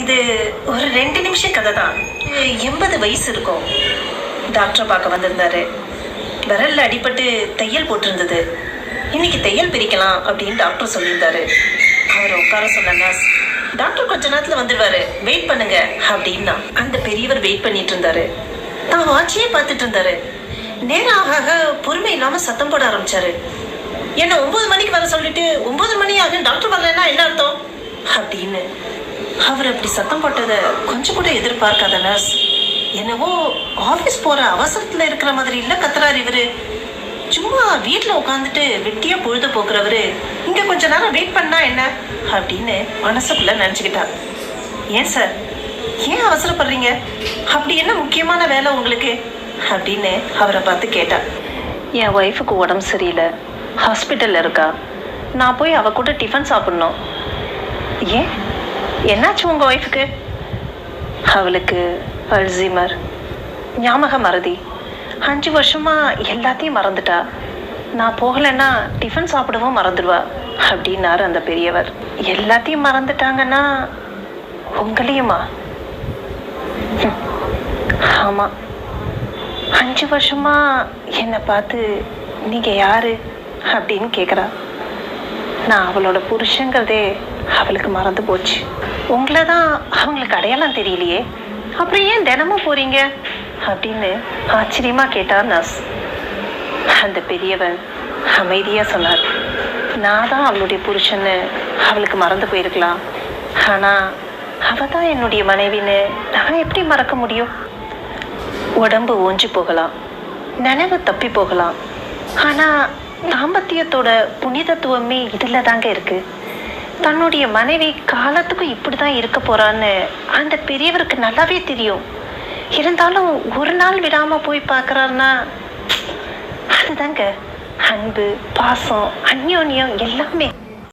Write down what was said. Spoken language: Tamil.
இது ஒரு 2 நிமிஷம் கதை தான். 80 வயசு இருக்கும். டாக்டரை பார்க்க வந்திருந்தாரு. விரல்ல அடிபட்டு தையல் போட்டிருந்தது. இன்னைக்கு தையல் பிரிக்கலாம் அப்படின்னு டாக்டர் சொல்லியிருந்தாரு. அவர் உட்கார சொன்ன நர்ஸ், டாக்டர் கொஞ்ச நேரத்துல வந்துடுவாரு, வெயிட் பண்ணுங்க அப்படின்னா. அந்த பெரியவர் வெயிட் பண்ணிட்டு இருந்தாரு. தான் வாட்சியே பார்த்துட்டு இருந்தாரு. நேரம் ஆக ஆக பொறுமை இல்லாம சத்தம் போட ஆரம்பிச்சாரு. என்ன 9 மணிக்கு வர சொல்லிட்டு 9 மணி ஆகும் டாக்டர் வரலன்னா என்ன அர்த்தம் அப்படின்னு. அவர் அப்படி சத்தம் போட்டதை கொஞ்சம் கூட எதிர்பார்க்காத நர்ஸ், என்னவோ ஆஃபீஸ் போற அவசரத்துல இருக்கிற மாதிரி இல்ல கத்துறாரு இவரு. சும்மா வீட்டில் உட்காந்துட்டு வெட்டியா பொழுது போக்குறவரு இங்க கொஞ்ச நேரம் வெயிட் பண்ணா என்ன அப்படின்னு மனசுக்குள்ள நினைச்சுக்கிட்டா. ஏன் சார், ஏன் அவசரப்படுறீங்க? அப்படி என்ன முக்கியமான வேலை உங்களுக்கு அப்படின்னு அவரை பார்த்து கேட்டா. என் ஒய்ஃபுக்கு உடம்பு சரியில்லை, ஹாஸ்பிட்டல்ல இருக்கா. நான் போய் அவ கூட டிஃபன் சாப்பிடணும். ஏன், என்னாச்சு உங்க ஒய்ஃபுக்கு? அவளுக்கு அல்சீமர், ஞாபக மறதி. 5 வருஷமா எல்லாத்தையும் மறந்துட்டா. நான் போகலைன்னா டிஃபன் சாப்பிடவும் மறந்துடுவா அப்படின்னாரு அந்த பெரியவர். எல்லாத்தையும் மறந்துட்டாங்கன்னா உங்களையுமா? ஆமா, 5 வருஷமா என்னை பார்த்து நீங்க யாரு அப்படின்னு கேட்குறா. நான் அவளோட புருஷங்கிறதே அவளுக்கு மறந்து போச்சு. உங்களை தான் அவங்களுக்கு அடையாளம் தெரியலையே, அப்புறம் ஏன் தினமும் போறீங்க அப்படின்னு ஆச்சரியமா கேட்டார் நர்ஸ். அந்த பெரியவன் அமைதியா சொன்னார், நான் தான் அவளுடைய புருஷன்னு அவளுக்கு மறந்து போயிருக்கலாம், ஆனா அவ தான் என்னுடைய மனைவின்னு நான் எப்படி மறக்க முடியும்? உடம்பு ஓஞ்சி போகலாம், நினைவு தப்பி போகலாம், ஆனா தாம்பத்தியத்தோட புனிதத்துவமே இதுல தாங்க இருக்கு. தன்னுடைய மனைவி காலத்துக்கும் இப்படிதான் இருக்க போறான்னு அந்த பெரியவருக்கு நல்லாவே தெரியும். இருந்தாலும் ஒரு நாள் விடாம போய் பார்க்கறாருன்னா அதுதாங்க அன்பு, பாசம், அந்யோன்யம் எல்லாமே.